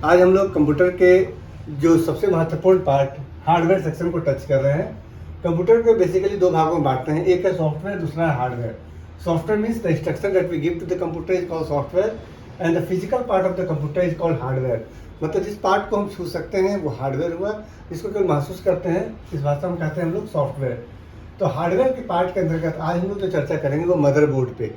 आज हम लोग कंप्यूटर के जो सबसे महत्वपूर्ण पार्ट हार्डवेयर सेक्शन को टच कर रहे हैं। कंप्यूटर को बेसिकली दो भागों में बांटते हैं, एक है सॉफ्टवेयर, दूसरा है hardware. Software means the instruction that we give to the computer is called software and the physical part of the computer is called hardware. मतलब जिस पार्ट को हम छू सकते हैं वो हार्डवेयर हुआ, जिसको केवल महसूस करते हैं इस भाषा में कहते हैं हम लोग सॉफ्टवेयर। तो हार्डवेयर के पार्ट के अंतर्गत आज हम लोग जो चर्चा करेंगे वो मदरबोर्ड पे।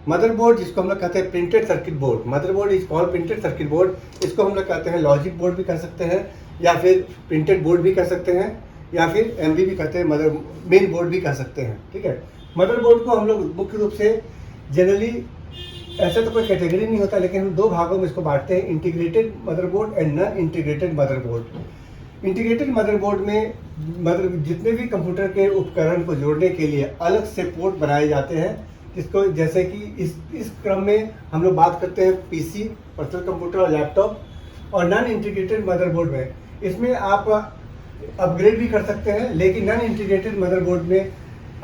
मदरबोर्ड जिसको हम लोग कहते हैं printed circuit board, motherboard is called printed circuit board. इसको हम लोग कहते हैं लॉजिक बोर्ड भी कह सकते हैं, या फिर प्रिंटेड बोर्ड भी कह सकते हैं, या फिर एमबी भी कहते हैं, मदर मेन बोर्ड भी कह सकते हैं। ठीक है, मदरबोर्ड को हम लोग मुख्य रूप से जनरली ऐसा तो कोई कैटेगरी नहीं होता, लेकिन हम दो भागों में इसको बांटते हैं, integrated motherboard and non integrated motherboard. Integrated motherboard में जितने भी कंप्यूटर के उपकरण को जोड़ने के लिए अलग से पोर्ट बनाए जाते हैं, जिसको जैसे कि इस क्रम में हम लोग बात करते हैं पीसी, पर्सनल कंप्यूटर और लैपटॉप। और नॉन इंटीग्रेटेड मदरबोर्ड में इसमें आप अपग्रेड भी कर सकते हैं, लेकिन नॉन इंटीग्रेटेड मदरबोर्ड में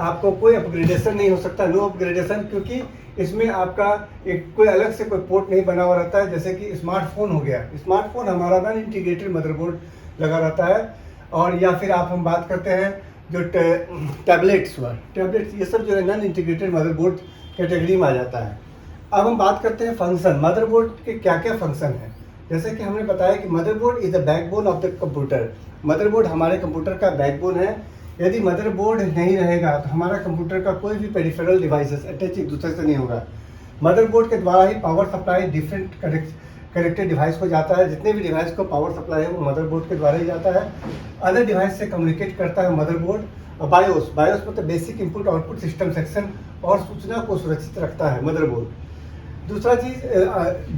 आपको कोई अपग्रेडेशन नहीं हो सकता, नो अपग्रेडेशन, क्योंकि इसमें आपका एक कोई अलग से कोई पोर्ट नहीं बना हुआ रहता है। जैसे कि स्मार्टफोन हो गया, स्मार्टफोन हमारा नॉन इंटीग्रेटेड मदरबोर्ड लगा रहता है। और या फिर आप हम बात करते हैं जो टैबलेट्स हुआ, टैबलेट्स ये सब जो है नॉन इंटीग्रेटेड मदरबोर्ड कैटेगरी में आ जाता है। अब हम बात करते हैं फंक्शन, मदरबोर्ड के क्या क्या फंक्शन हैं। जैसे कि हमने बताया कि motherboard is the backbone of the computer. Motherboard हमारे कंप्यूटर का बैकबोन है। यदि मदरबोर्ड नहीं रहेगा तो हमारा कंप्यूटर का कोई भी पेरिफेरल डिवाइसेस अटैच एक दूसरे से नहीं होगा। मदरबोर्ड के द्वारा ही power supply different connected device को जाता है। जितने भी डिवाइस को पावर सप्लाई है वो मदरबोर्ड के द्वारा ही जाता है। अदर डिवाइस से कम्युनिकेट करता है मदरबोर्ड। और बायोस मतलब basic input output system section और सूचना को सुरक्षित रखता है मदरबोर्ड। दूसरा चीज़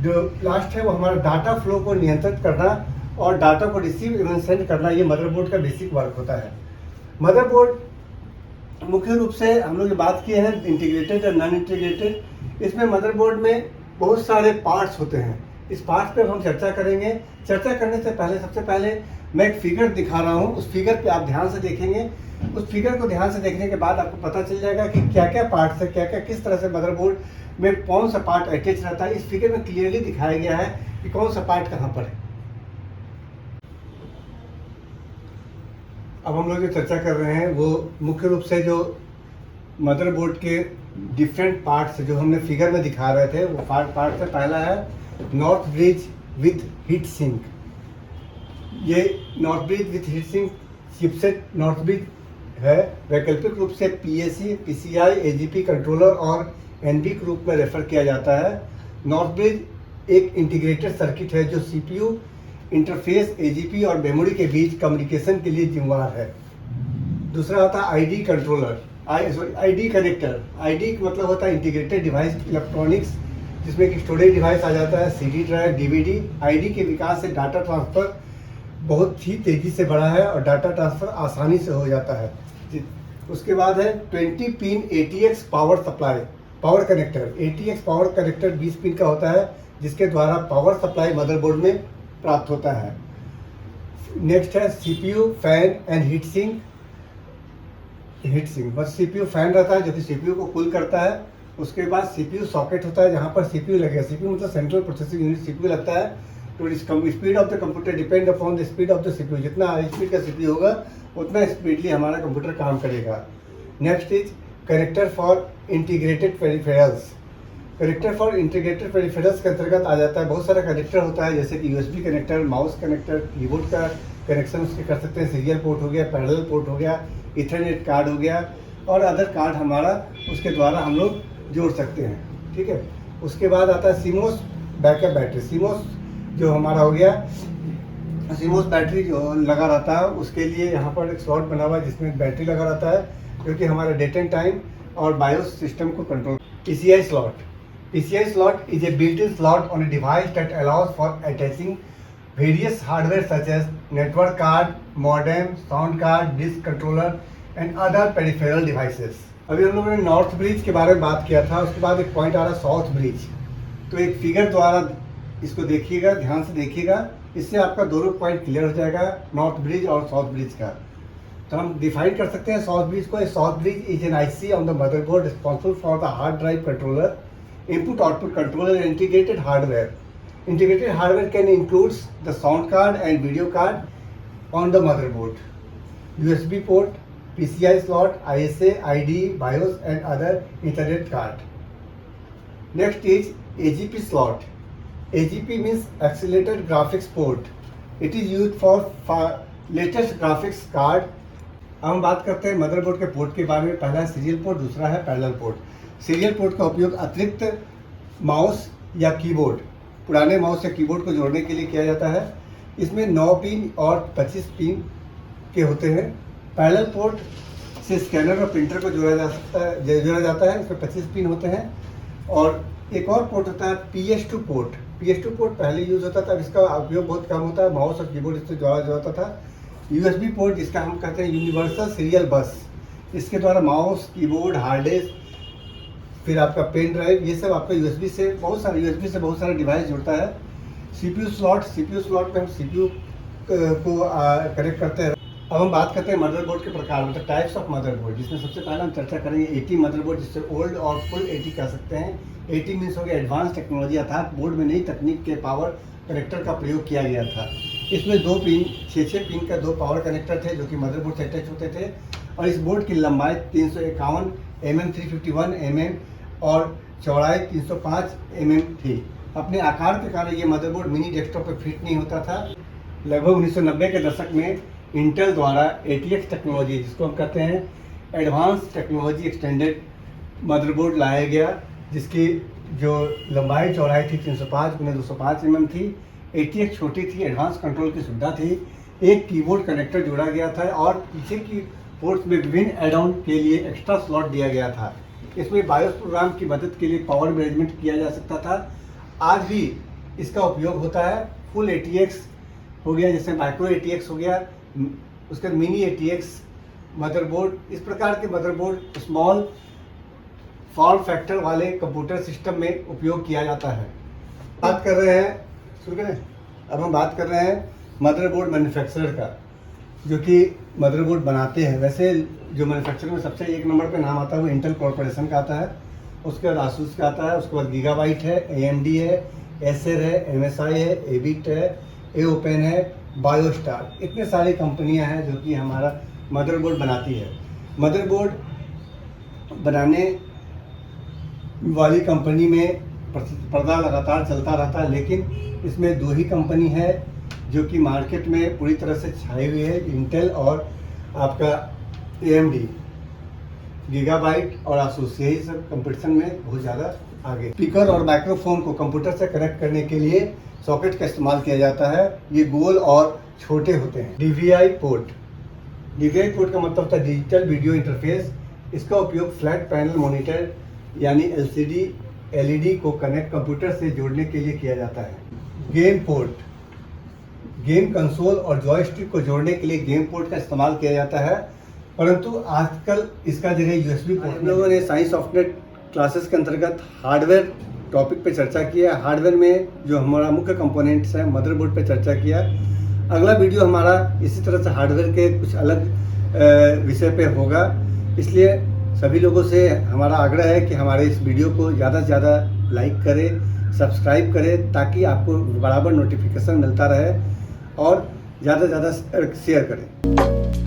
जो लास्ट है वो हमारा डाटा फ्लो को नियंत्रित करना और डाटा को रिसीव एवं सेंड करना, ये मदरबोर्ड का बेसिक वर्क होता है। मदरबोर्ड मुख्य रूप से हम लोग बात किए हैं इंटीग्रेटेड और नॉन इंटीग्रेटेड। इसमें मदरबोर्ड में बहुत सारे पार्ट्स होते हैं। इस पार्ट पे हम चर्चा करेंगे। चर्चा करने से पहले सबसे पहले मैं एक फिगर दिखा रहा हूँ, उस फिगर पे आप ध्यान से देखेंगे। उस फिगर को ध्यान से देखने के बाद आपको पता चल जाएगा कि क्या क्या पार्ट्स है, क्या क्या किस तरह से मदरबोर्ड में कौन सा पार्ट अटैच रहता है। इस फिगर में क्लियरली दिखाया गया है कि कौन सा पार्ट कहाँ पर है। अब हम लोग जो चर्चा कर रहे हैं वो मुख्य रूप से जो मदरबोर्ड के डिफरेंट पार्ट्स जो हमने फिगर में दिखा रहे थे वो पार्ट से पहला है north bridge with heat sink. ये north bridge with heat sink chipset north bridge है। वैकल्पिक रूप से पीएसी, पीसीआई, एजीपी कंट्रोलर और एनबी के रूप में रेफर किया जाता है। नॉर्थ ब्रिज एक इंटीग्रेटेड सर्किट है जो सीपीयू, इंटरफेस, एजीपी और मेमोरी के बीच कम्युनिकेशन के लिए जिम्मेदार है। दूसरा होता है ID controller, ID connector. ID मतलब होता है इंटीग्रेटेड डिवाइस इलेक्ट्रॉनिक्स, जिसमें कि स्टोरेज डिवाइस आ जाता है, सीडी ड्राइव, डीवीडी। आईडी के विकास से डाटा ट्रांसफ़र बहुत ही तेज़ी से बढ़ा है और डाटा ट्रांसफ़र आसानी से हो जाता है। उसके बाद है 20 pin ATX power supply, power connector. ATX power connector 20 pin का होता है, जिसके द्वारा पावर सप्लाई मदरबोर्ड में प्राप्त होता है। नेक्स्ट है CPU, fan and heat sink. बस CPU फैन रहता है जो कि CPU को कूल करता है। उसके बाद CPU सॉकेट होता है जहाँ पर CPU लगेगा। CPU मतलब सेंट्रल प्रोसेसिंग यूनिट CPU लगता है। तो speed of the computer depend upon the speed of the CPU। जितना हाई स्पीड का CPU होगा उतना स्पीडली हमारा कंप्यूटर काम करेगा। Next is connector for integrated peripherals. Connector for integrated peripherals के अंतर्गत आ जाता है। बहुत सारा कनेक्टर होता है, जैसे कि USB connector, mouse connector, keyboard का कनेक्शन उसके कर सकते हैं। सीरियल पोर्ट हो गया, पैरेलल पोर्ट हो गया, इथरनेट कार्ड हो गया और अदर कार्ड हमारा उसके द्वारा हम लोग जोड़ सकते हैं। ठीक है, उसके बाद आता है सीमोस बैकअप बैटरी। सीमोस जो हमारा हो गया, सीमोस बैटरी जो लगा रहता है उसके लिए यहाँ पर एक स्लॉट बना हुआ है जिसमें बैटरी लगा रहता है, क्योंकि हमारा डेट एंड टाइम और बायोस सिस्टम को control. PCI slot is a built-in slot on a device that allows for attaching various hardware such as network card, modem, sound card, disk controller and other peripheral devices. अभी हम लोगों ने north bridge के बारे में बात किया था। उसके बाद एक पॉइंट आ रहा है साउथ ब्रिज। तो एक फिगर द्वारा इसको देखिएगा, ध्यान से देखिएगा, इससे आपका दोनों पॉइंट क्लियर हो जाएगा, नॉर्थ ब्रिज और साउथ ब्रिज का। तो हम डिफाइन कर सकते हैं साउथ ब्रिज को। South bridge is an IC on the motherboard responsible for the hard drive controller, input output controller, integrated hardware Integrated hardware can include the sound card and video card on the motherboard, USB port, PCI slot, ISA, ID, BIOS and other Ethernet card. Next is AGP slot. AGP means Accelerated Graphics Port. It is used for latest graphics card. अब हम बात करते हैं motherboard के port के बारे में। पहला है सीरियल पोर्ट, दूसरा है पैरेलल पोर्ट। सीरियल पोर्ट का उपयोग अतिरिक्त माउस या कीबोर्ड, पुराने माउस या कीबोर्ड को जोड़ने के लिए किया जाता है। इसमें 9 पिन और 25 पिन के होते हैं। पैरेलल पोर्ट से स्कैनर और प्रिंटर को जोड़ा जाता है। इसमें 25 पिन होते हैं। और एक और पोर्ट होता है PS2 पोर्ट। PS2 पोर्ट पहले यूज़ होता था, अब इसका उपयोग बहुत कम होता है। माउस और कीबोर्ड इससे जोड़ा जाता था। USB पोर्ट, जिसका हम कहते हैं यूनिवर्सल सीरियल बस, इसके द्वारा माउस, कीबोर्ड, हार्ड डिस्क, फिर आपका पेन ड्राइव, ये सब आपका USB से बहुत सारे डिवाइस जुड़ता है। CPU स्लॉट में हम CPU को कनेक्ट करते हैं। अब हम बात करते हैं मदरबोर्ड के प्रकार, मतलब टाइप्स ऑफ मदरबोर्ड, जिसमें सबसे पहले हम चर्चा करेंगे AT मदरबोर्ड, जिससे ओल्ड और फुल AT कह सकते हैं। AT मीन्स हो गया एडवांस टेक्नोलॉजी, अर्थात बोर्ड में नई तकनीक के पावर कनेक्टर का प्रयोग किया गया था। इसमें 2 पिन, 6 पिन का 2 पावर कनेक्टर थे जो कि मदरबोर्ड से अटैच होते थे। और इस बोर्ड की लंबाई 351 mm, 351 mm और चौड़ाई 305 mm थी। अपने आकार के कारण ये मदरबोर्ड मिनी डेस्कटॉप पर फिट नहीं होता था। लगभग 1990 के दशक में इंटेल द्वारा ATX टेक्नोलॉजी, जिसको हम कहते हैं एडवांस टेक्नोलॉजी एक्सटेंडेड मदरबोर्ड लाया गया, जिसकी जो लंबाई चौड़ाई थी 305 × 205 mm थी। ATX छोटी थी, एडवांस कंट्रोल की सुविधा थी। एक कीबोर्ड कनेक्टर जोड़ा गया था और पीछे की पोर्ट्स में विभिन्न एड ऑन के लिए एक्स्ट्रा स्लॉट दिया गया था। इसमें बायोस प्रोग्राम की मदद के लिए पावर मैनेजमेंट किया जा सकता था। आज भी इसका उपयोग होता है। फुल ATX हो गया, जैसे माइक्रो ATX हो गया, उसके मिनी ATX मदरबोर्ड, इस प्रकार के मदरबोर्ड स्मॉल फॉर्म फैक्टर वाले कंप्यूटर सिस्टम में उपयोग किया जाता है। बात कर रहे हैं, शुरू करें। अब हम बात कर रहे हैं मदरबोर्ड मैन्युफैक्चरर का, जो कि मदरबोर्ड बनाते हैं। वैसे जो मैन्युफैक्चरर में सबसे 1 नंबर पे नाम आता है वो इंटेल कॉर्पोरेशन का आता है, उसके बाद आसूस का आता है, उसके बाद गीगाबाइट है, AMD है, एसर है, MSI है, एबिट है, एओपेन है, बायोस्टार, इतने सारी कंपनियां हैं जो कि हमारा मदरबोर्ड बनाती है। मदरबोर्ड बनाने वाली कंपनी में पर्दा लगातार चलता रहता है, लेकिन इसमें 2 ही कंपनी है जो कि मार्केट में पूरी तरह से छाई हुई है, इंटेल और आपका AMD, गीगाबाइट और आसूस, यही सब कंपटीशन में बहुत ज़्यादा आगे। स्पीकर और माइक्रोफोन को कंप्यूटर से कनेक्ट करने के लिए सॉकेट का इस्तेमाल किया जाता है। ये गोल और छोटे होते हैं। DVI पोर्ट का मतलब होता है डिजिटल वीडियो इंटरफेस। इसका उपयोग फ्लैट पैनल मॉनिटर यानी LCD LED को कनेक्ट कंप्यूटर से जोड़ने के लिए किया जाता है। गेम पोर्ट, गेम कंसोल और जॉयस्टिक को जोड़ने के लिए गेम पोर्ट का इस्तेमाल किया जाता है, परंतु आजकल इसका जगह USB पोर्ट। हम लोगों ने साइंस सॉफ्टवेयर क्लासेस के अंतर्गत हार्डवेयर टॉपिक पे चर्चा किया। हार्डवेयर में जो हमारा मुख्य कंपोनेंट्स है, मदरबोर्ड पे चर्चा किया। अगला वीडियो हमारा इसी तरह से हार्डवेयर के कुछ अलग विषय पे होगा। इसलिए सभी लोगों से हमारा आग्रह है कि हमारे इस वीडियो को ज़्यादा से ज़्यादा लाइक करें, सब्सक्राइब करें, ताकि आपको बराबर नोटिफिकेशन मिलता रहे, और ज़्यादा से ज़्यादा शेयर करें।